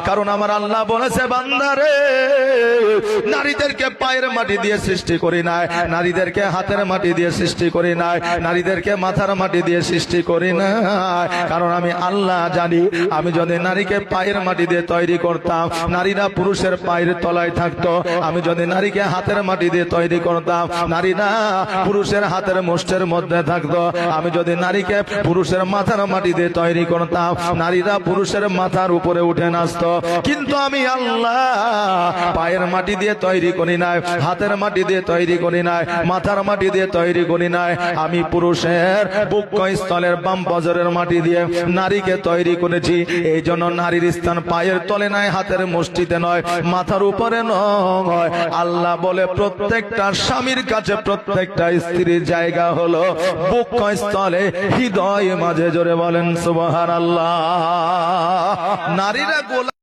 কারণ আমার আল্লাহ বলেছে, বান্দারে নারীদেরকে পায়ের মাটি দিয়ে সৃষ্টি করি নাই, নারীদেরকে হাতের মাটি দিয়ে সৃষ্টি করি নাই, নারীদেরকে মাথার মাটি দিয়ে সৃষ্টি করি নাই। কারণ আমি আল্লাহ জানি, আমি যদি নারীকে পায়ের মাটি দিয়ে তৈরি করতাম, নারীরা পুরুষের পায়ের তলায় থাকতো। আমি যদি নারীকে হাতের মাটি দিয়ে তৈরি করতাম, নারীরা পুরুষের হাতের মুষ্টের মধ্যে থাকতো। আমি যদি নারীকে পুরুষের মাথার মাটি দিয়ে তৈরি করতাম, নারীরা পুরুষের মাথার উপরে উঠে নাচতো। কিন্তু আমি আল্লাহ পায়ের মাটি দিয়ে তৈরি করি নাই, হাতের মাটি দিয়ে তৈরি করি নাই, মাথার মাটি দিয়ে তৈরি করি নাই। আমি পুরুষের বুকস্থলের বাম পাজরের মাটি দিয়ে নারীকে তৈরি করেছি। এই জন্য নারীর স্থান পায়ের তলে নয়, হাতের মুষ্টিতে নয়, মাথার উপরে নয়। আল্লাহ বলে প্রত্যেকটা স্বামীর কাছে প্রত্যেকটা স্ত্রীর জায়গা হলো বুকস্থলে, হৃদয় মাঝে। জোরে বলেন সুবহানাল্লাহ। নারীরা